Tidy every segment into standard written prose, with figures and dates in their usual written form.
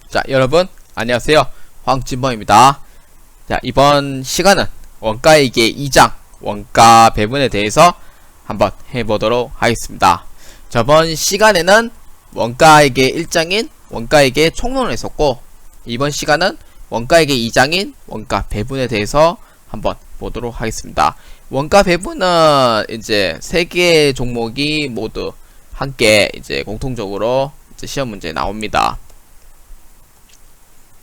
자, 여러분 안녕하세요. 황진범입니다. 자, 이번 시간은 원가액의 2장 원가 배분에 대해서 한번 해보도록 하겠습니다. 저번 시간에는 원가액의 1장인 원가액의 총론을 했었고, 이번 시간은 원가액의 2장인 원가 배분에 대해서 한번 보도록 하겠습니다. 원가 배분은 이제 3개의 종목이 모두 함께 이제 공통적으로 이제 시험 문제에 나옵니다.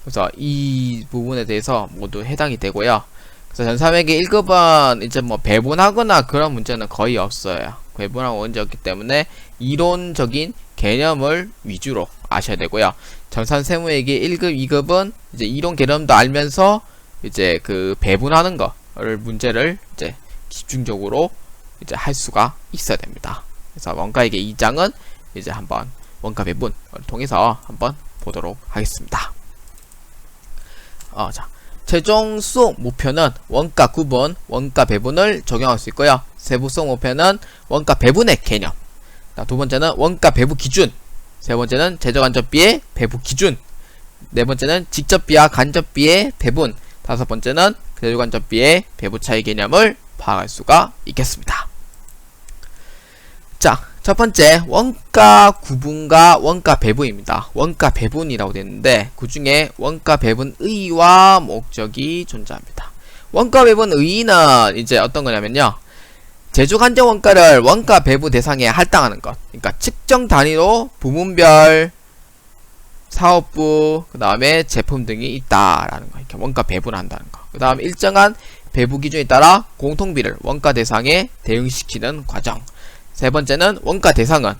그래서 이 부분에 대해서 모두 해당이 되고요. 그래서 전삼액의 1급은 이제 뭐 배분하거나 그런 문제는 거의 없어요. 배분하고 문제 없기 때문에 이론적인 개념을 위주로 아셔야 되고요. 전산세무액의 1급, 2급은 이제 이론 개념도 알면서 이제 그 배분하는 거를 문제를 이제 집중적으로 이제 할 수가 있어야 됩니다. 그래서 원가액의 2장은 이제 한번 원가 배분을 통해서 한번 보도록 하겠습니다. 자, 최종 수억 목표는 원가 구분, 원가 배분을 적용할 수 있고요. 세부 수억 목표는 원가 배분의 개념. 두 번째는 원가 배분 기준. 세 번째는 제조간접비의 배분 기준. 네 번째는 직접비와 간접비의 배분. 다섯 번째는 제조간접비의 배분 차이 개념을 파악할 수가 있겠습니다. 자, 첫 번째 원가 구분과 원가 배분입니다. 원가 배분이라고 되어 있는데 그 중에 원가 배분 의의와 목적이 존재합니다. 원가 배분 의의는 이제 어떤 거냐면요, 제조 간접 원가를 원가 배분 대상에 할당하는 것. 그러니까 측정 단위로 부문별, 사업부, 그 다음에 제품 등이 있다라는 거. 이렇게 원가 배분을 한다는 거. 그 다음 일정한 배분 기준에 따라 공통비를 원가 대상에 대응시키는 과정. 세 번째는 원가 대상은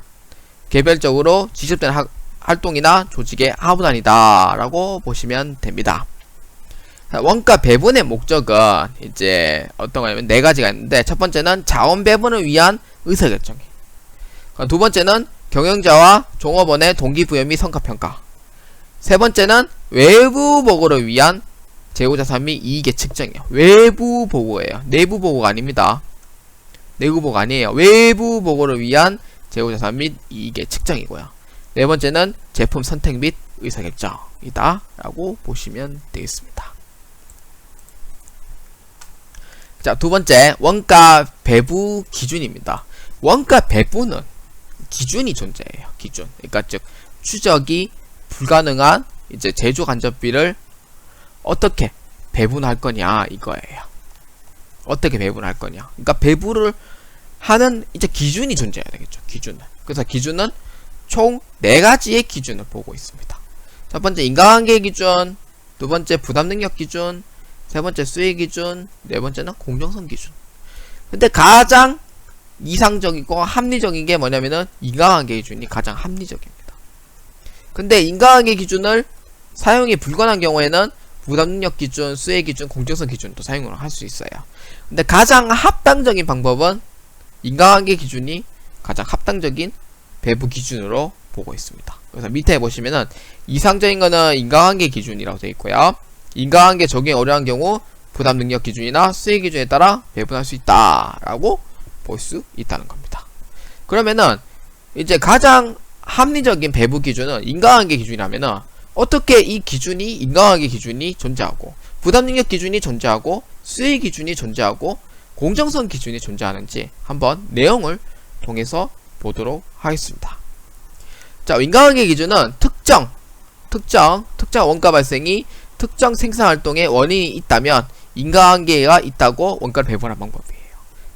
개별적으로 지급된 활동이나 조직의 하부단위다 라고 보시면 됩니다. 원가 배분의 목적은 이제 어떤 거냐면 4가지가 있는데, 첫 번째는 자원 배분을 위한 의사결정, 두 번째는 경영자와 종업원의 동기부여 및 성과평가, 세 번째는 외부 보고를 위한 재고자산 및 이익의 측정이에요. 외부 보고예요. 내부 보고가 아닙니다. 내부 보고 아니에요. 외부 보고를 위한 재고자산 및 이익의 측정이고요. 네 번째는 제품 선택 및 의사결정이다 라고 보시면 되겠습니다. 자, 두 번째 원가 배분 기준입니다. 원가 배분은 기준이 존재해요. 기준. 그러니까 즉 추적이 불가능한 이제 제조 간접비를 어떻게 배분할 거냐 이거예요. 어떻게 배분할 거냐. 그러니까 배분을 하는 이제 기준이 존재해야 되겠죠. 기준은. 그래서 기준은 총 4가지의 기준을 보고 있습니다. 첫 번째 인과관계 기준, 두 번째 부담 능력 기준, 세 번째 수익 기준, 네 번째는 공정성 기준. 근데 가장 이상적이고 합리적인 게 뭐냐면은 인과관계 기준이 가장 합리적입니다. 근데 인과관계 기준을 사용이 불가능한 경우에는 부담 능력 기준, 수익 기준, 공정성 기준도 사용을 할 수 있어요. 근데 가장 합당적인 방법은 인과관계 기준이 가장 합당적인 배분 기준으로 보고 있습니다. 그래서 밑에 보시면은 이상적인 거는 인과관계 기준이라고 되어 있고요. 인과관계 적용이 어려운 경우 부담 능력 기준이나 수익 기준에 따라 배분할 수 있다라고 볼 수 있다는 겁니다. 그러면은 이제 가장 합리적인 배분 기준은 인과관계 기준이라면은 어떻게 이 기준이 인과관계 기준이 존재하고 부담 능력 기준이 존재하고 수익 기준이 존재하고 공정성 기준이 존재하는지 한번 내용을 통해서 보도록 하겠습니다. 자, 인과관계 기준은 특정 원가 발생이 특정 생산활동에 원인이 있다면 인과관계가 있다고 원가를 배분하는 방법이에요.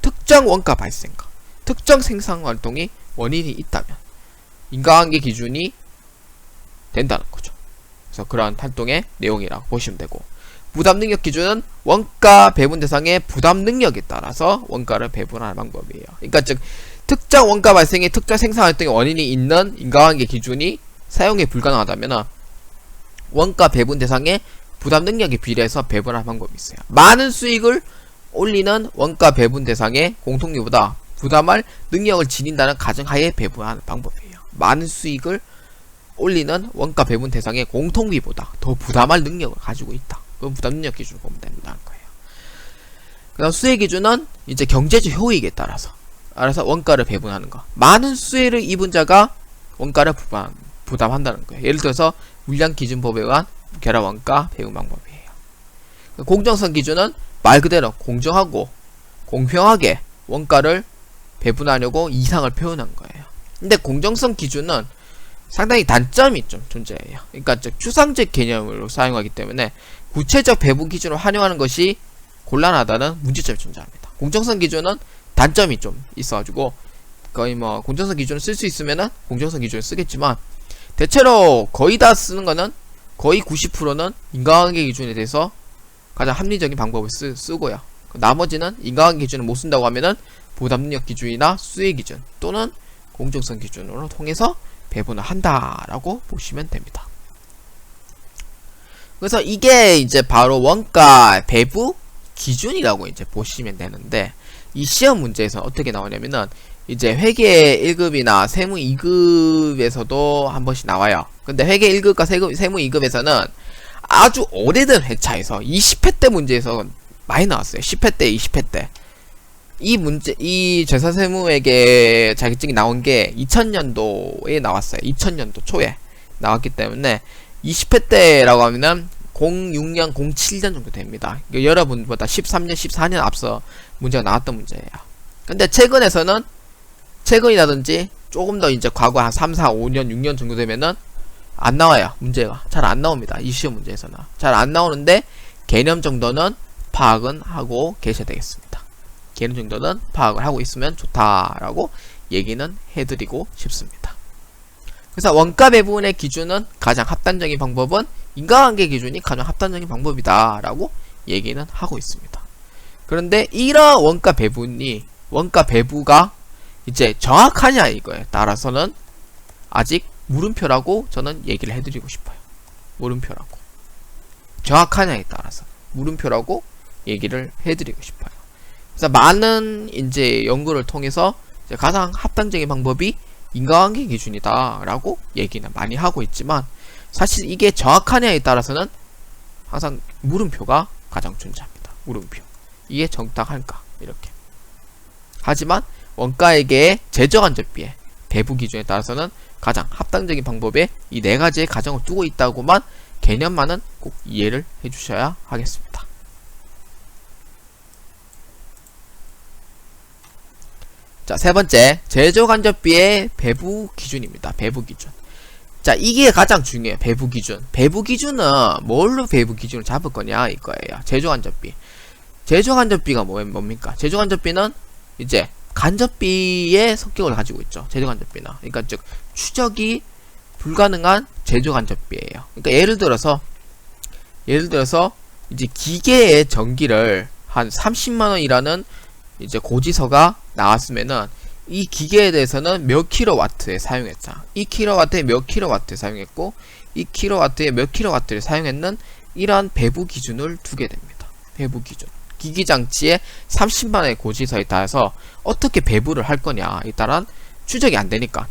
특정 원가 발생과 특정 생산활동이 원인이 있다면 인과관계 기준이 된다는 거죠. 그래서 그러한 활동의 내용이라고 보시면 되고, 부담 능력 기준은 원가 배분 대상의 부담 능력에 따라서 원가를 배분하는 방법이에요. 그러니까 즉 특정 원가 발생의 특정 생산 활동의 원인이 있는 인과관계 기준이 사용이 불가능하다면 원가 배분 대상의 부담 능력에 비례해서 배분하는 방법이 있어요. 많은 수익을 올리는 원가 배분 대상의 공통비보다 부담할 능력을 지닌다는 가정하에 배분하는 방법이에요. 많은 수익을 올리는 원가 배분 대상의 공통비보다 더 부담할 능력을 가지고 있다. 그건 부담 능력 기준을 보면 된다는 거예요. 그 다음 수혜 기준은 이제 경제적 효익에 따라서 원가를 배분하는 거. 많은 수혜를 입은 자가 원가를 부담한다는 거예요. 예를 들어서 물량기준법에 의한 결합원가 배분 방법이에요. 공정성 기준은 말 그대로 공정하고 공평하게 원가를 배분하려고 이상을 표현한 거예요. 근데 공정성 기준은 상당히 단점이 좀 존재해요. 그러니까 추상적 개념으로 사용하기 때문에 구체적 배분 기준을 활용하는 것이 곤란하다는 문제점이 존재합니다. 공정성 기준은 단점이 좀 있어가지고 거의 뭐 공정성 기준을 쓸 수 있으면은 공정성 기준을 쓰겠지만 대체로 거의 다 쓰는 거는 거의 90%는 인과관계 기준에 대해서 가장 합리적인 방법을 쓰고요. 나머지는 인과관계 기준을 못 쓴다고 하면은 부담능력 기준이나 수혜 기준 또는 공정성 기준으로 통해서 배분을 한다라고 보시면 됩니다. 그래서 이게 이제 바로 원가 배분 기준이라고 이제 보시면 되는데, 이 시험 문제에서 어떻게 나오냐면은 이제 회계 1급이나 세무 2급에서도 한 번씩 나와요. 근데 회계 1급과 세무 2급에서는 아주 오래된 회차에서 20회 때 문제에서 많이 나왔어요. 10회 때, 20회 때. 이 문제, 이 제사세무회계 자격증이 나온 게 2000년도에 나왔어요. 2000년도 초에 나왔기 때문에 20회 때라고 하면은 06년, 07년 정도 됩니다. 여러분보다 13년, 14년 앞서 문제가 나왔던 문제예요. 근데 최근이라든지 조금 더 이제 과거 한 3, 4, 5년, 6년 정도 되면은 안 나와요. 문제가. 잘 안 나옵니다. 이 시험 문제에서는. 잘 안 나오는데 개념 정도는 파악은 하고 계셔야 되겠습니다. 개념 정도는 파악을 하고 있으면 좋다라고 얘기는 해드리고 싶습니다. 그래서 원가 배분의 기준은 가장 합단적인 방법은 인과관계 기준이 가장 합단적인 방법이다 라고 얘기는 하고 있습니다. 그런데 이런 원가 배부가 이제 정확하냐 이거에 따라서는 아직 물음표라고 저는 얘기를 해드리고 싶어요. 물음표라고. 정확하냐에 따라서 물음표라고 얘기를 해드리고 싶어요. 그래서 많은 이제 연구를 통해서 이제 가장 합당적인 방법이 인과관계 기준이다 라고 얘기는 많이 하고 있지만, 사실 이게 정확하냐에 따라서는 항상 물음표가 가장 존재합니다. 물음표. 이게 정당할까? 이렇게. 하지만 원가액의 제저간접비의 배분 기준에 따라서는 가장 합당적인 방법에 이 네 가지의 가정을 두고 있다고만 개념만은 꼭 이해를 해주셔야 하겠습니다. 자, 세 번째, 제조간접비의 배분 기준입니다. 배분 기준. 자, 이게 가장 중요해요. 배분 기준. 배분 기준은 뭘로 배분 기준을 잡을 거냐 이거예요. 제조간접비. 제조간접비가 뭡니까? 제조간접비는 이제 간접비의 성격을 가지고 있죠. 제조간접비는. 그러니까 즉 추적이 불가능한 제조간접비예요. 그러니까 예를 들어서 이제 기계의 전기를 한 30만 원이라는 이제 고지서가 나왔으면은 이 기계에 대해서는 몇 킬로와트에 사용했자, 이 킬로와트에 몇 킬로와트에 사용했고 이 킬로와트에 몇 킬로와트를 사용했는 이러한 배분 기준을 두게 됩니다. 배분 기준. 기기장치의 30만원의 고지서에 따라서 어떻게 배분을 할 거냐에 따른 추적이 안 되니까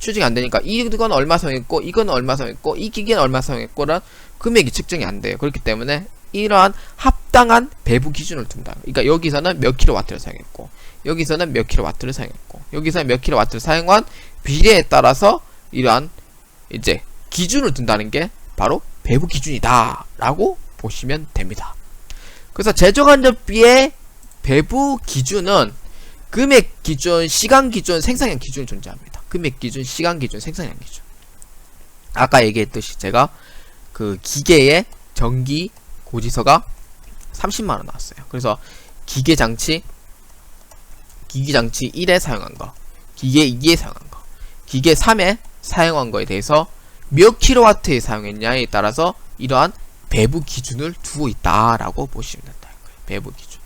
이건 얼마 사용했고 이건 얼마 사용했고 이 기계는 얼마 사용했고란 금액이 측정이 안 돼요. 그렇기 때문에 이러한 합당한 배분 기준을 둔다. 그러니까 여기서는 몇 킬로와트를 사용했고 여기서는 몇 킬로와트를 사용했고 여기서는 몇 킬로와트를 사용한 비례에 따라서 이러한 이제 기준을 둔다는 게 바로 배분 기준이다 라고 보시면 됩니다. 그래서 제조간접비의 배분 기준은 금액 기준, 시간 기준, 생산량 기준이 존재합니다. 금액 기준, 시간 기준, 생산량 기준. 아까 얘기했듯이 제가 그 기계의 전기 고지서가 30만원 나왔어요. 그래서 기기장치 1에 사용한 거, 기계 2에 사용한 거, 기계 3에 사용한 거에 대해서 몇 킬로와트에 사용했냐에 따라서 이러한 배분 기준을 두고 있다라고 보시면 된다는 거예요. 배분 기준.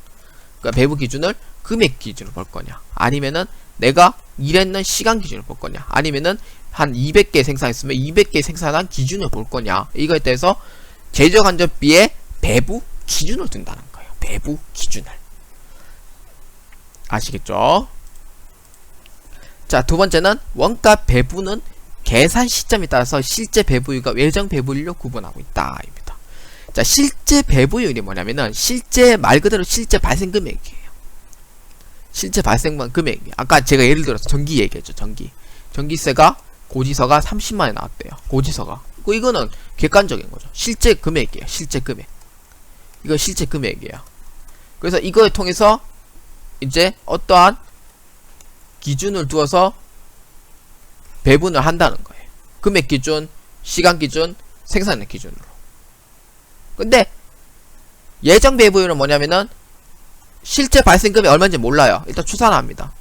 그러니까 배분 기준을 금액 기준으로 볼 거냐, 아니면은 내가 일했는 시간 기준으로 볼 거냐, 아니면은 한 200개 생산했으면 200개 생산한 기준을 볼 거냐, 이거에 대해서 제조간접비의 배분 기준을 둔다는 거예요. 배분 기준을. 아시겠죠? 자, 두 번째는 원가 배분은 계산 시점에 따라서 실제 배분율과 외정 배분율로 구분하고 있다 입니다. 자, 실제 배분율이 뭐냐면은 말 그대로 실제 발생 금액이에요. 실제 발생 금액. 아까 제가 예를 들어서 전기 얘기했죠. 전기세가 고지서가 30만에 나왔대요. 고지서가. 이거는 객관적인 거죠. 실제 금액이에요. 실제 금액. 이거 실제 금액이에요. 그래서 이걸 통해서 이제 어떠한 기준을 두어서 배분을 한다는 거예요. 금액 기준, 시간 기준, 생산량 기준으로. 근데 예정 배부율은 뭐냐면은 실제 발생 금액이 얼마인지 몰라요. 일단 추산을 합니다.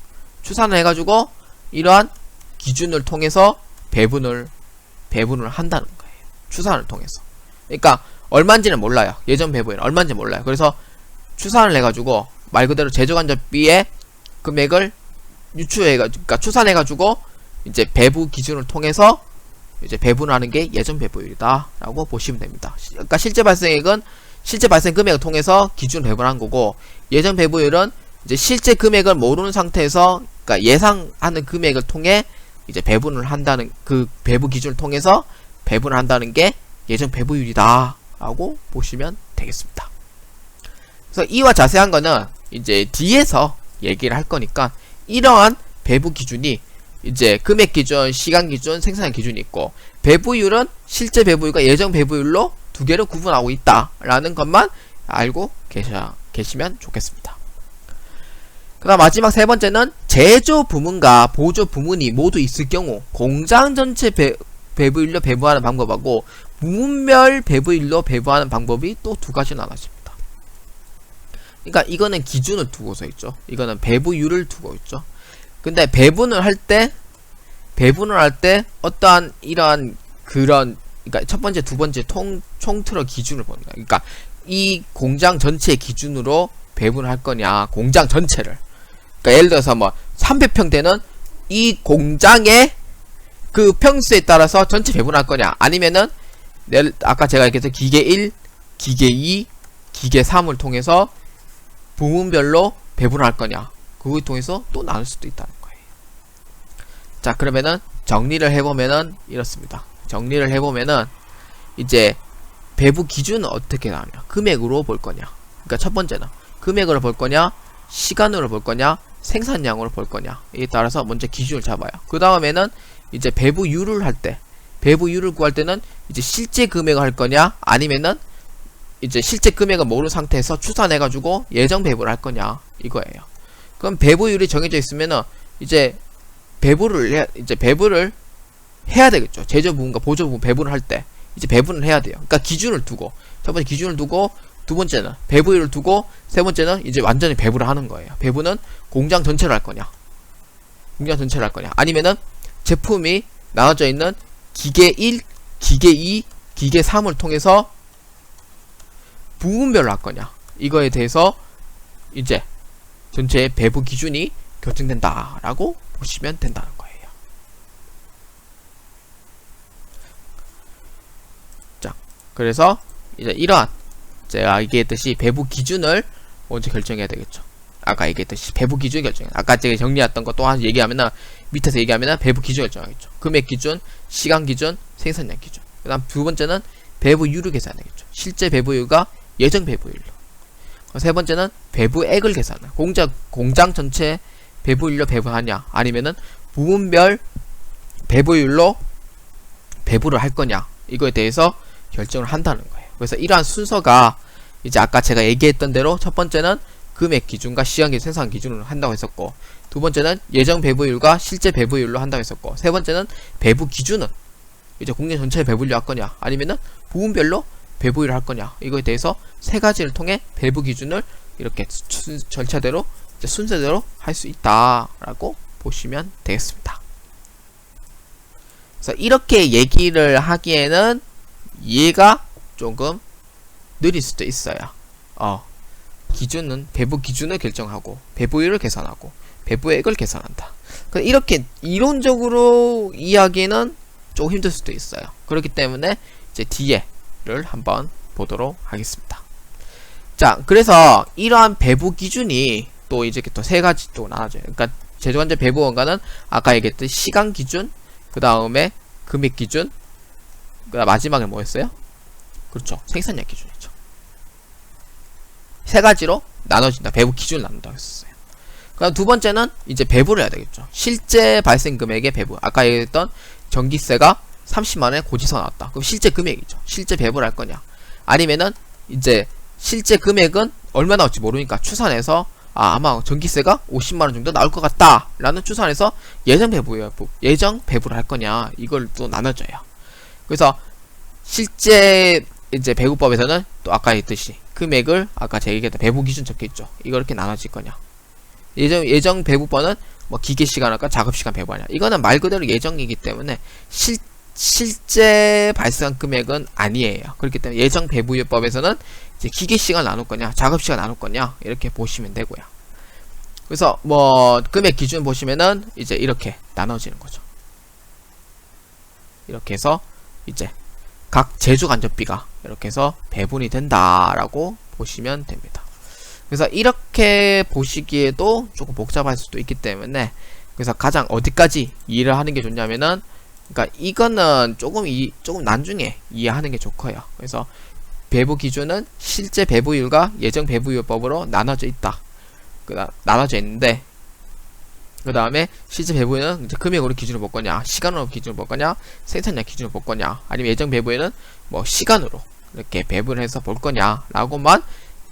추산을 해가지고 이러한 기준을 통해서 배분을 한다는 거예요. 추산을 통해서. 그러니까 얼마인지는 몰라요. 예정 배부율은 얼마인지 몰라요. 그래서 추산을 해가지고 말 그대로 제조간접비의 금액을 그러니까 추산해가지고 이제 배부 기준을 통해서 이제 배분하는 게 예정 배부율이다 라고 보시면 됩니다. 그러니까 실제 발생액은 실제 발생 금액을 통해서 기준을 배분한 거고, 예정 배부율은 이제 실제 금액을 모르는 상태에서 그러니까 예상하는 금액을 통해 이제 배분을 한다는, 그 배부 기준을 통해서 배분을 한다는 게 예정 배부율이다 라고 보시면 되겠습니다. 그래서 이와 자세한 거는 이제 뒤에서 얘기를 할 거니까, 이러한 배부 기준이 이제 금액 기준, 시간 기준, 생산 기준이 있고, 배부율은 실제 배부율과 예정 배부율로 두 개를 구분하고 있다라는 것만 알고 계시면 좋겠습니다. 그 다음 마지막 세 번째는 제조 부문과 보조 부문이 모두 있을 경우 공장 전체 배부율로 배부하는 방법하고 부문별 배부율로 배부하는 방법이 또 두 가지 나눠집니다. 그러니까 이거는 기준을 두고서 있죠. 이거는 배부율을 두고 있죠. 근데 배분을 할 때 어떠한 이러한 그러니까 첫 번째, 두 번째 총틀어 기준을 보는 거야. 그러니까 이 공장 전체 기준으로 배분을 할 거냐, 공장 전체를. 그러니까 예를 들어서 뭐 300평 되는 이 공장의 그 평수에 따라서 전체 배분할 거냐, 아니면은 아까 제가 얘기했던 기계 1, 기계 2, 기계 3을 통해서 부문별로 배분할 거냐, 그걸 통해서 또 나눌 수도 있다는 거예요. 자, 그러면은 정리를 해보면은 이렇습니다. 정리를 해보면은 이제 배부 기준은 어떻게 나오냐, 금액으로 볼 거냐, 그러니까 첫 번째는 금액으로 볼 거냐, 시간으로 볼 거냐, 생산량으로 볼 거냐, 이에 따라서 먼저 기준을 잡아요. 그 다음에는 이제 배부율을 할 때, 배부율을 구할 때는 이제 실제 금액을 할 거냐, 아니면은 이제 실제 금액을 모르는 상태에서 추산해가지고 예정 배부를 할 거냐, 이거예요. 그럼 배부율이 정해져 있으면은 이제 배부를 해야 되겠죠. 제조 부분과 보조 부분 배분을 할 때 이제 배분을 해야 돼요. 그러니까 기준을 두고, 첫 번째 기준을 두고, 두 번째는 배부율을 두고, 세 번째는 이제 완전히 배부를 하는 거예요. 배부는 공장 전체를 할 거냐, 아니면은 제품이 나눠져 있는 기계 1, 기계 2, 기계 3을 통해서 부문별로 할 거냐, 이거에 대해서 이제 전체 배부 기준이 결정된다라고 보시면 된다는 거예요. 자, 그래서 이제 이러한 제가 얘기했듯이 배부 기준을 먼저 결정해야 되겠죠. 아까 얘기했듯이 배부 기준 결정. 아까 제가 정리했던 거 또 한 얘기하면은, 밑에서 얘기하면은 배부 기준 결정하겠죠. 금액 기준, 시간 기준, 생산량 기준. 그다음 두 번째는 배부율을 계산하겠죠. 실제 배부율과 예정 배부율로. 세 번째는 배부액을 계산해. 공장 전체 배부율로 배부하냐, 아니면은 부문별 배부율로 배부를 할 거냐, 이거에 대해서 결정을 한다는 거예요. 그래서 이러한 순서가 이제 아까 제가 얘기했던 대로 첫 번째는 금액 기준과 시간 기준, 생산 기준으로 한다고 했었고, 두 번째는 예정 배부율과 실제 배부율로 한다고 했었고, 세 번째는 배부 기준은 이제 공장 전체 배부율로 할 거냐, 아니면은 부문별로 배부율을 할 거냐, 이거에 대해서 세 가지를 통해 배부 기준을 이렇게 절차대로, 이제 순서대로 할 수 있다라고 보시면 되겠습니다. 그래서 이렇게 얘기를 하기에는 이해가 조금 느릴 수도 있어요. 기준은 배부 기준을 결정하고, 배부율을 계산하고, 배부액을 계산한다. 이렇게 이론적으로 이야기는 조금 힘들 수도 있어요. 그렇기 때문에 이제 뒤에를 한번 보도록 하겠습니다. 자, 그래서 이러한 배부 기준이 또 이제 또 세 가지 또 나눠져요. 그러니까 제조관제 배부 원가는 아까 얘기했듯이 시간 기준, 그 다음에 금액 기준, 그 다음 마지막에 뭐였어요? 그렇죠, 생산량 기준이죠. 세 가지로 나눠진다. 배부 기준을 나눈다고 했었어요. 그 다음 두 번째는 이제 배부를 해야 되겠죠. 실제 발생 금액의 배부. 아까 얘기했던 전기세가 30만원에 고지서 나왔다. 그럼 실제 금액이죠. 실제 배부를 할 거냐. 아니면은 이제 실제 금액은 얼마 나올지 모르니까 추산해서 아마 전기세가 50만원 정도 나올 것 같다 라는 추산해서 예정 배부를 할 거냐, 이걸 또 나눠줘요. 그래서 실제 이제 배부법에서는 또 아까 했듯이 금액을 아까 제가 얘기했던 배부 기준 적혀있죠. 이거 이렇게 나눠질 거냐. 예정 배부법은 뭐 기계 시간 할까 작업 시간 배부하냐. 이거는 말 그대로 예정이기 때문에 실제 발생한 금액은 아니에요. 그렇기 때문에 예정 배부율법에서는 이제 기계 시간 나눌 거냐, 작업 시간 나눌 거냐, 이렇게 보시면 되고요. 그래서 뭐 금액 기준 보시면은 이제 이렇게 나눠지는 거죠. 이렇게 해서 이제 각 제조 간접비가 이렇게 해서 배분이 된다라고 보시면 됩니다. 그래서 이렇게 보시기에도 조금 복잡할 수도 있기 때문에, 그래서 가장 어디까지 이해를 하는 게 좋냐면은, 그러니까 이거는 조금 나중에 이해하는 게 좋고요. 그래서 배부 기준은 실제 배부율과 예정 배부율법으로 나눠져 있다. 나눠져 있는데, 그 다음에 실제 배부율은 이제 금액으로 기준을 볼 거냐, 시간으로 기준을 볼 거냐, 생산량 기준을 볼 거냐, 아니면 예정 배부율은 뭐 시간으로 이렇게 배분을 해서 볼 거냐라고만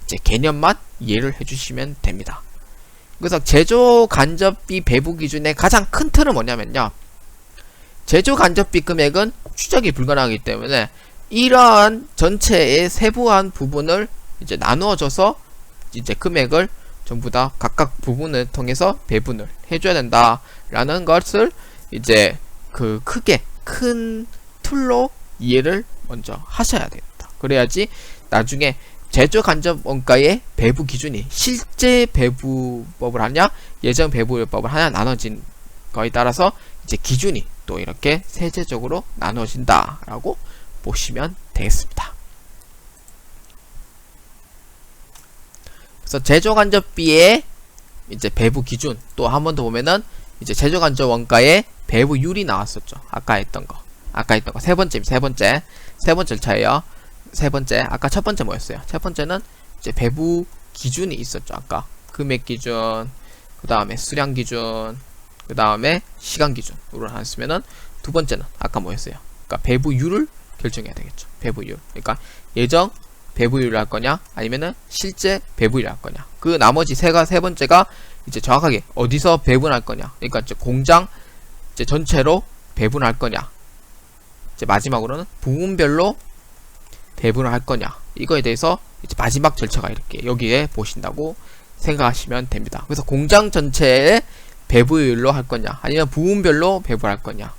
이제 개념만 이해를 해주시면 됩니다. 그래서 제조 간접비 배부 기준의 가장 큰 틀은 뭐냐면요, 제조 간접비 금액은 추적이 불가능하기 때문에 이러한 전체의 세부한 부분을 이제 나누어줘서 이제 금액을 전부 다 각각 부분을 통해서 배분을 해줘야 된다라는 것을 이제 그 크게 큰 틀로 이해를 먼저 하셔야 됩니다. 그래야지 나중에 제조 간접 원가의 배부 기준이 실제 배부법을 하냐, 예정 배부율법을 하냐 나눠진 거에 따라서 이제 기준이 또 이렇게 세제적으로 나눠진다라고 보시면 되겠습니다. 그래서 제조 간접비의 이제 배부 기준, 또 한 번 더 보면은 이제 제조 간접 원가의 배부율이 나왔었죠. 아까 했던 거 세 번째 절차예요. 세 번째, 아까 첫 번째 뭐였어요? 첫 번째는 이제 배부 기준이 있었죠. 아까 금액 기준, 그 다음에 수량 기준, 그 다음에 시간 기준으로 나눴으면은 두 번째는 아까 뭐였어요? 그러니까 배부율을 결정해야 되겠죠. 배부율. 그러니까 예정 배부율을 할 거냐, 아니면은 실제 배부율을 할 거냐. 그 나머지 세 번째가 이제 정확하게 어디서 배분할 거냐. 그러니까 이제 공장 이제 전체로 배분할 거냐. 이제 마지막으로는 부문별로 배분을 할 거냐. 이거에 대해서 이제 마지막 절차가 이렇게 여기에 보신다고 생각하시면 됩니다. 그래서 공장 전체의 배부율로 할 거냐, 아니면 부문별로 배분할 거냐.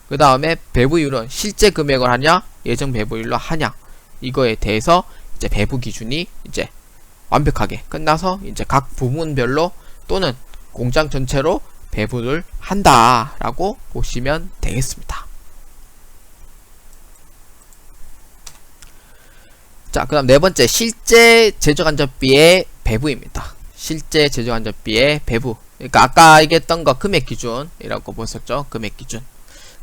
그 다음에 배부율은 실제 금액을 하냐, 예정 배부율로 하냐. 이거에 대해서 이제 배부 기준이 이제 완벽하게 끝나서 이제 각 부문별로 또는 공장 전체로 배분을 한다라고 보시면 되겠습니다. 자, 그 다음 네 번째, 실제 제조간접비의 배부입니다. 실제 제조간접비의 배부. 그러니까 아까 얘기했던 거 금액 기준이라고 보셨죠? 금액 기준.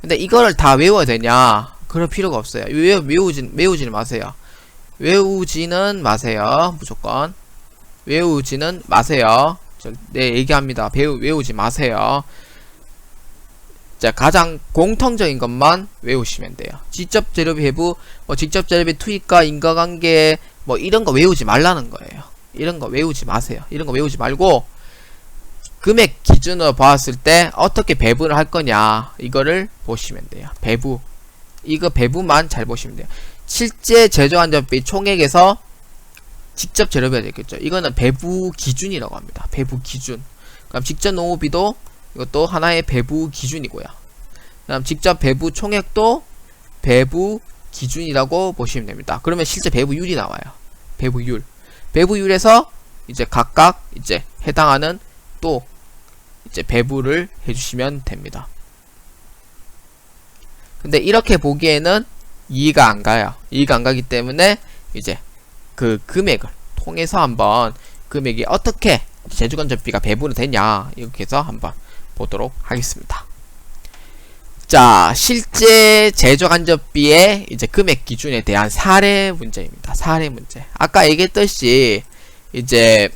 근데 이거를 다 외워야 되냐? 그럴 필요가 없어요. 외우지는 마세요. 외우지는 마세요. 무조건. 외우지는 마세요. 네, 얘기합니다. 외우지 마세요. 자, 가장 공통적인 것만 외우시면 돼요. 직접 재료비 배부, 뭐 직접 재료비 투입과 인과관계, 뭐 이런 거 외우지 말라는 거예요. 이런 거 외우지 마세요. 이런 거 외우지 말고 금액 기준으로 봤을 때 어떻게 배분을 할 거냐, 이거를 보시면 돼요. 배부. 이거 배부만 잘 보시면 돼요. 실제 제조간접비 총액에서 직접 재료비가 되겠죠. 이거는 배부 기준이라고 합니다. 배부 기준. 그럼 직접 농업비도 이것도 하나의 배부 기준이고요. 그다음 직접 배부 총액도 배부 기준이라고 보시면 됩니다. 그러면 실제 배부율이 나와요. 배부율. 배부율에서 이제 각각 이제 해당하는 또 이제 배부를 해주시면 됩니다. 근데 이렇게 보기에는 이해가 안 가요. 이해가 안 가기 때문에 이제 그 금액을 통해서 한번 금액이 어떻게 제조간접비가 배분이 되냐, 이렇게 해서 한번 보도록 하겠습니다. 자, 실제 제조간접비의 이제 금액 기준에 대한 사례 문제입니다. 사례 문제. 아까 얘기했듯이 이제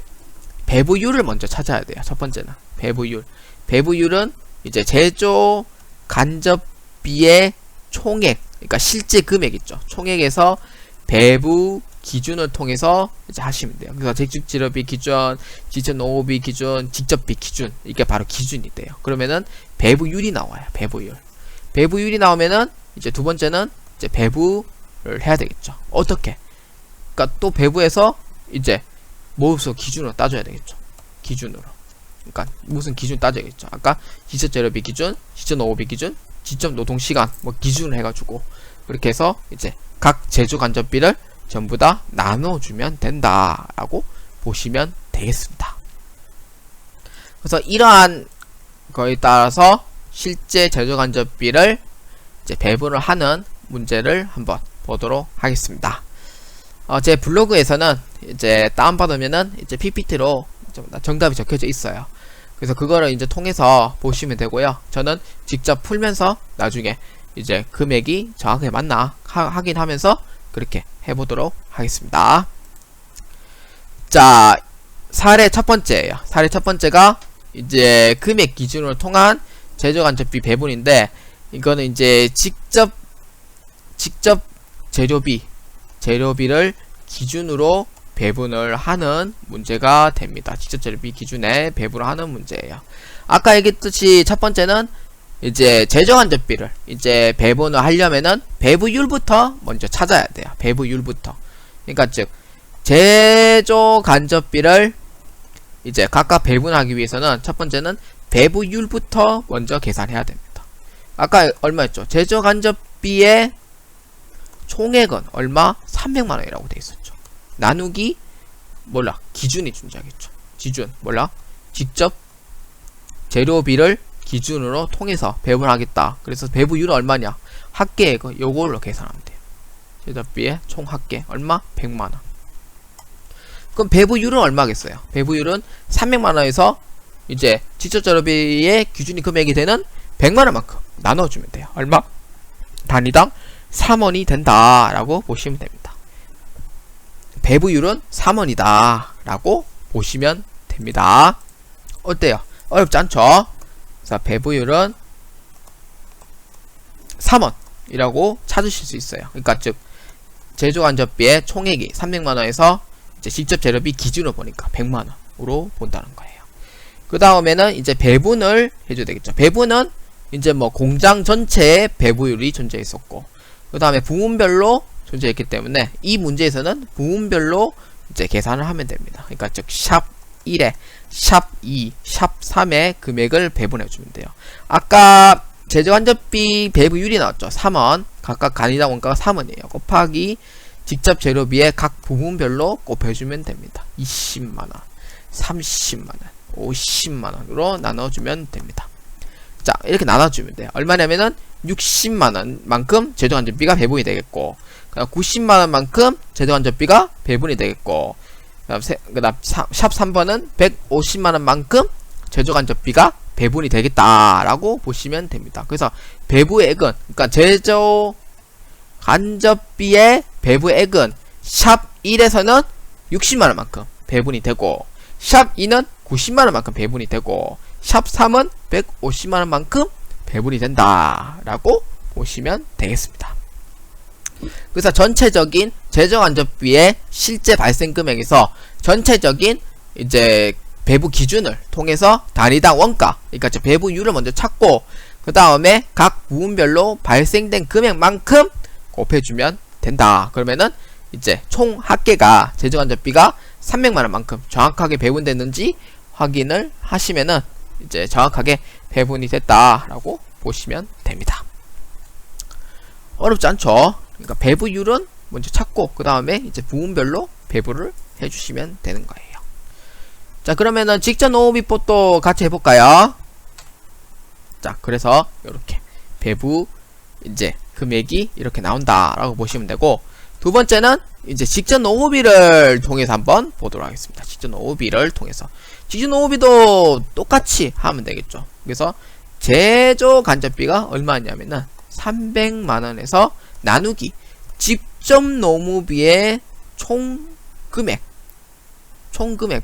배부율을 먼저 찾아야 돼요. 첫 번째는 배부율. 배부율은 이제 제조간접비 간접비의 총액, 그러니까 실제 금액 있죠. 총액에서 배부 기준을 통해서 이제 하시면 돼요. 그래서 재직재료비 기준, 지천농업비 기준, 직접비 기준, 이게 바로 기준이 돼요. 그러면은 배부율이 나와요. 배부율. 배부율이 나오면은 이제 두 번째는 이제 배부를 해야 되겠죠. 어떻게? 그러니까 또 배부에서 이제 뭐서 기준으로 따져야 되겠죠. 기준으로. 그러니까 무슨 기준 따져야겠죠. 아까 지적재료비 기준, 지적농업비 기준, 지적노동시간 뭐 기준을 해가지고 그렇게 해서 이제 각 제조 간접비를 전부 다 나눠주면 된다라고 보시면 되겠습니다. 그래서 이러한 거에 따라서 실제 제조 간접비를 이제 배분을 하는 문제를 한번 보도록 하겠습니다. 제 블로그에서는 이제 다운받으면은 이제 PPT로 정답이 적혀져 있어요. 그래서 그거를 이제 통해서 보시면 되고요. 저는 직접 풀면서 나중에 이제 금액이 정확하게 맞나 확인하면서 그렇게 해보도록 하겠습니다. 자, 사례 첫 번째예요. 사례 첫 번째가 이제 금액 기준으로 통한 제조 간접비 배분인데, 이거는 이제 직접 재료비를 기준으로 배분을 하는 문제가 됩니다. 직접 재료비 기준에 배분을 하는 문제예요. 아까 얘기했듯이 첫 번째는 이제 제조 간접비를 이제 배분을 하려면은 배부율부터 먼저 찾아야 돼요. 배부율부터. 그러니까 즉 제조 간접비를 이제 각각 배분하기 위해서는 첫 번째는 배부율부터 먼저 계산해야 됩니다. 아까 얼마였죠? 제조 간접비의 총액은 얼마? 300만원이라고 돼 있었죠. 나누기 몰라 기준이 존재하겠죠. 기준 몰라 직접 재료비를 기준으로 통해서 배분하겠다. 그래서 배부율은 얼마냐? 합계액은 요걸로 계산하면 돼요. 제작비의 총 합계 얼마? 100만원. 그럼 배부율은 얼마겠어요? 배부율은 300만원에서 이제 직접 재료비의 기준이 금액이 되는 100만원만큼 나눠주면 돼요. 얼마? 단위당 3원이 된다라고 보시면 됩니다. 배부율은 3원이다 라고 보시면 됩니다. 어때요? 어렵지 않죠? 자, 배부율은 3원이라고 찾으실 수 있어요. 그러니까 즉 제조 간접비의 총액이 300만원에서 이제 직접 재료비 기준으로 보니까 100만원으로 본다는 거예요. 그 다음에는 이제 배분을 해줘야 되겠죠. 배분은 이제 뭐 공장 전체에 배부율이 존재했었고, 그 다음에 부문별로 존재했기 때문에 이 문제에서는 부문별로 이제 계산을 하면 됩니다. 그러니까 즉 샵 1에 샵 2, 샵 3의 금액을 배분해 주면 돼요. 아까 제조간접비 배부율이 나왔죠. 3원. 각각 간이당 원가가 3원이에요. 곱하기 직접 재료비의 각 부문별로 곱해주면 됩니다. 20만원, 30만원, 50만원으로 나눠주면 됩니다. 자, 이렇게 나눠주면 돼요. 얼마냐면은 60만원만큼 제조간접비가 배분이 되겠고, 90만원만큼 제조간접비가 배분이 되겠고, 그 다음 샵 3번은 150만원만큼 제조간접비가 배분이 되겠다라고 보시면 됩니다. 그래서 배부액은, 그러니까 제조간접비의 배부액은 샵 1에서는 60만원만큼 배분이 되고, 샵 2는 90만원만큼 배분이 되고, 샵 3은 150만원만큼 배분이 된다라고 보시면 되겠습니다. 그래서 전체적인 제조간접비의 실제 발생 금액에서 전체적인 이제 배부 기준을 통해서 단위당 원가, 그러니까 배부율을 먼저 찾고, 그 다음에 각 부문별로 발생된 금액만큼 곱해주면 된다. 그러면은 이제 총 합계가 제조간접비가 300만원만큼 정확하게 배분됐는지 확인을 하시면은 이제 정확하게 배분이 됐다라고 보시면 됩니다. 어렵지 않죠? 그러니까 배부율은 먼저 찾고 그 다음에 이제 부문별로 배부를 해주시면 되는 거예요. 자, 그러면은 직접 농업비법도 같이 해볼까요? 자, 그래서 이렇게 배부 이제 금액이 이렇게 나온다라고 보시면 되고, 두 번째는 이제 직접 농업비를 통해서 한번 보도록 하겠습니다. 직접 농업비를 통해서 직접 농업비도 똑같이 하면 되겠죠. 그래서 제조 간접비가 얼마냐면은 300만원에서 나누기 직접 농업비의 총 금액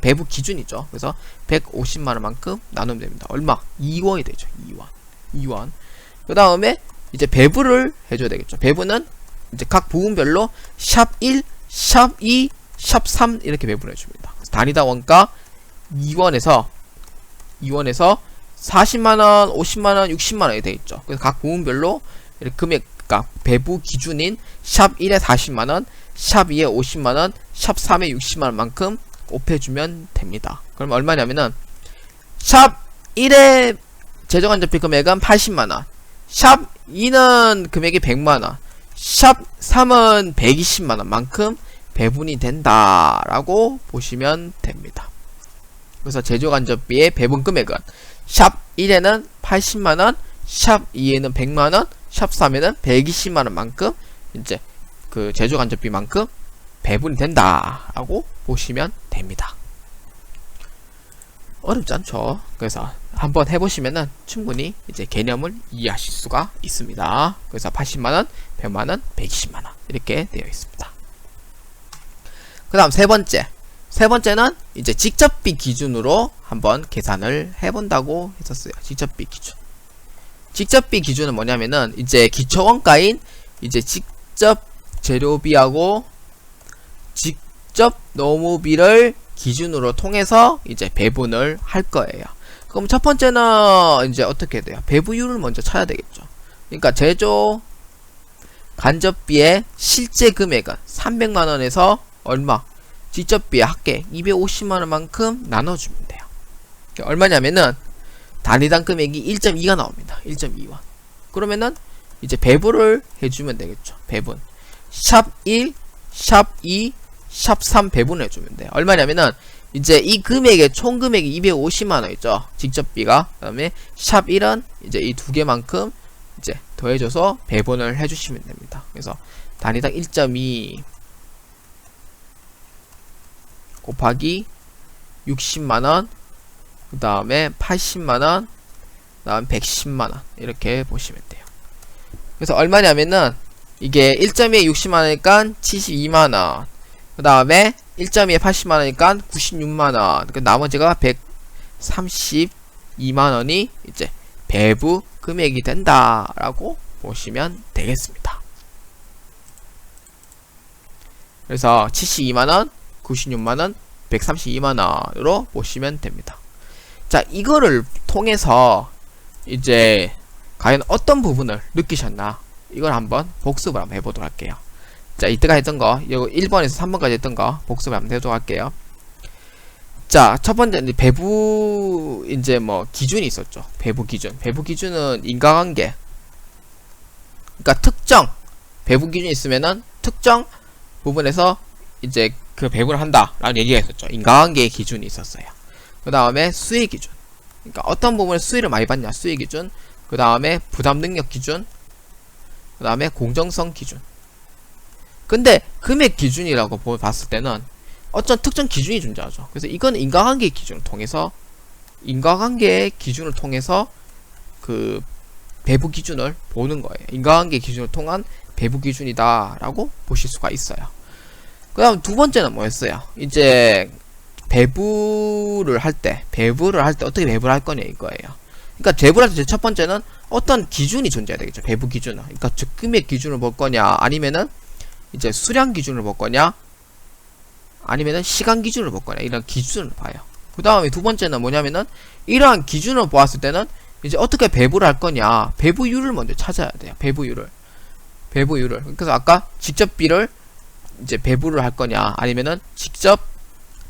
배부 기준이죠. 그래서 150만원만큼 나누면 됩니다. 얼마? 2원이 되죠. 2원. 그 다음에 이제 배부를 해줘야 되겠죠. 배부는 이제 각 부분별로 샵1, 샵2, 샵3 이렇게 배분을 해줍니다. 단위당 원가 2원에서 40만원, 50만원, 60만원이 되어있죠. 그래서 각 부분별로 이렇게 금액가 배부 기준인 샵 1에 40만원, 샵 2에 50만원, 샵 3에 60만원만큼 곱해주면 됩니다. 그럼 얼마냐면은 샵 1의 제조간접비 금액은 80만원, 샵 2는 금액이 100만원, 샵 3은 120만원만큼 배분이 된다라고 보시면 됩니다. 그래서 제조간접비의 배분 금액은 샵 1에는 80만원, 샵 2에는 100만원, 샵 3에는 120만원만큼 이제 그 제조간접비만큼 배분이 된다라고 보시면 됩니다. 어렵지 않죠? 그래서 한번 해보시면은 충분히 이제 개념을 이해하실 수가 있습니다. 그래서 80만원, 100만원, 120만원 이렇게 되어 있습니다. 그 다음 세 번째는 이제 직접비 기준으로 한번 계산을 해본다고 했었어요. 직접비 기준. 직접비 기준은 뭐냐면은 이제 기초원가인 이제 직접 재료비하고 직접 노무비를 기준으로 통해서 이제 배분을 할 거예요. 그럼 첫 번째는 이제 어떻게 돼요? 배부율을 먼저 찾아야 되겠죠. 그러니까 제조 간접비의 실제 금액은 300만원에서 얼마? 직접비의 합계 250만원만큼 나눠주면 돼요. 얼마냐면은 단위당 금액이 1.2가 나옵니다. 1.2원. 그러면은 이제 배분을 해주면 되겠죠. 배분. 샵 1, 샵 2, 샵 3 배분을 해주면 돼요. 얼마냐면은 이제 이 금액의 총 금액이 250만원 있죠. 직접비가. 그 다음에 샵 1은 이제 이 두 개만큼 이제 더해줘서 배분을 해주시면 됩니다. 그래서 단위당 1.2 곱하기 60만원, 그 다음에 80만원, 그 다음 110만원 이렇게 보시면 돼요. 그래서 얼마냐면은 이게 1.2에 60만원이니까 72만원, 그 다음에 1.2에 80만원이니까 96만원, 그 나머지가 132만원이 이제 배부 금액이 된다라고 보시면 되겠습니다. 그래서 72만원, 96만원, 132만원으로 보시면 됩니다. 자, 이거를 통해서 이제 과연 어떤 부분을 느끼셨나, 이걸 한번 복습을 한번 해보도록 할게요. 자, 이때가 했던 거, 이거 1번에서 3번까지 했던 거 복습을 한번 해보도록 할게요. 자, 첫 번째 이제 배부 이제 뭐 기준이 있었죠. 배부 기준. 배부 기준은 인과관계. 그러니까 특정 배부 기준이 있으면은 특정 부분에서 이제 그 배분을 한다라는 얘기가 있었죠. 인과관계의 기준이 있었어요. 그 다음에 수혜 기준. 그러니까 어떤 부분에 수혜를 많이 받냐, 수혜 기준. 그 다음에 부담 능력 기준. 그 다음에 공정성 기준. 근데 금액 기준이라고 봤을 때는 어떤 특정 기준이 존재하죠. 그래서 이건 인과관계의 기준을 통해서, 인과관계의 기준을 통해서 그 배부 기준을 보는 거예요. 인과관계 기준을 통한 배부 기준이다 라고 보실 수가 있어요. 그 다음 두 번째는 뭐였어요? 이제 배부를 할 때 어떻게 배부를 할 거냐 이거예요. 그러니까 배부를 할 때 첫 번째는 어떤 기준이 존재해야 되겠죠. 배부 기준은. 그러니까 즉 금액 기준을 볼 거냐, 아니면은 이제 수량 기준을 볼 거냐, 아니면은 시간 기준을 볼 거냐, 이런 기준을 봐요. 그 다음에 두 번째는 뭐냐면은 이러한 기준을 보았을 때는 이제 어떻게 배부를 할 거냐, 배부율을 먼저 찾아야 돼요. 배부율을. 그래서 아까 직접비를 이제 배부를 할 거냐, 아니면은 직접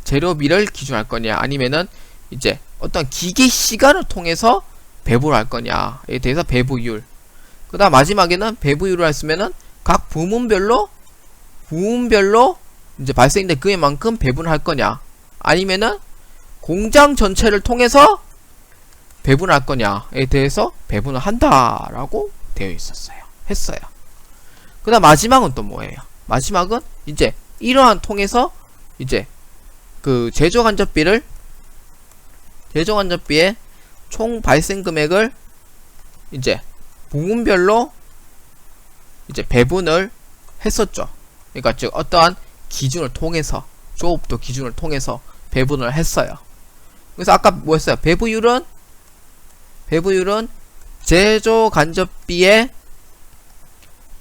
재료비를 기준할 거냐, 아니면은 이제 어떤 기계 시간을 통해서 배부를 할 거냐에 대해서 배부율. 그 다음 마지막에는 배부율을 했으면은 각 부문별로 이제 발생된 금액만큼 배분을 할 거냐, 아니면은 공장 전체를 통해서 배분을 할 거냐에 대해서 배분을 한다라고 되어 했어요. 그 다음 마지막은 또 뭐예요? 마지막은 이제 이러한 통해서 이제 그 제조간접비의 총 발생 금액을 이제 부문별로 이제 배분을 했었죠. 그러니까 즉 어떠한 기준을 통해서, 조업도 기준을 통해서 배분을 했어요. 그래서 아까 뭐였어요? 배부율은 제조간접비의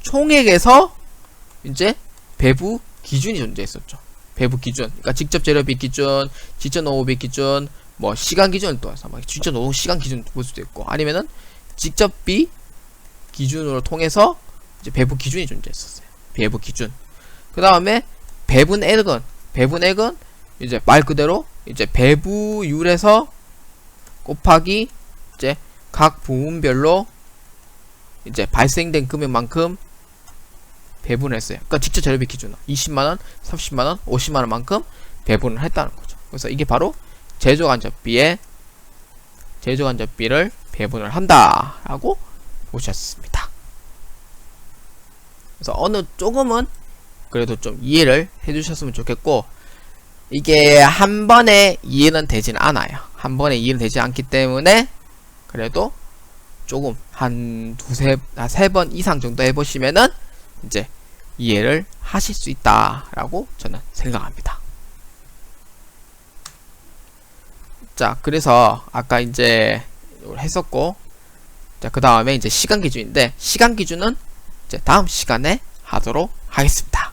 총액에서 이제 배부 기준이 존재했었죠. 배부 기준. 그러니까 직접 재료비 기준, 직접 노무비 기준, 뭐 시간 기준을 또 해서 막 직접 노무 시간 기준 볼 수도 있고, 아니면은 직접비 기준으로 통해서 이제 배부 기준이 존재했었어요. 배부 기준. 그 다음에 배분액은 이제 말 그대로 이제 배부율에서 곱하기 이제 각 부문별로 이제 발생된 금액만큼 배분을 했어요. 그러니까 직접 재료비 기준으로 20만원, 30만원, 50만원만큼 배분을 했다는 거죠. 그래서 이게 바로 제조간접비를 배분을 한다라고 보셨습니다. 그래서 어느 조금은 그래도 좀 이해를 해주셨으면 좋겠고, 이게 한 번에 이해는 되진 않아요. 한 번에 이해는 되지 않기 때문에 그래도 조금 한 세 번 이상 정도 해보시면은 이제 이해를 하실 수 있다라고 저는 생각합니다. 자, 그래서 아까 이제 했었고, 자, 그 다음에 이제 시간 기준인데, 시간 기준은 이제 다음 시간에 하도록 하겠습니다.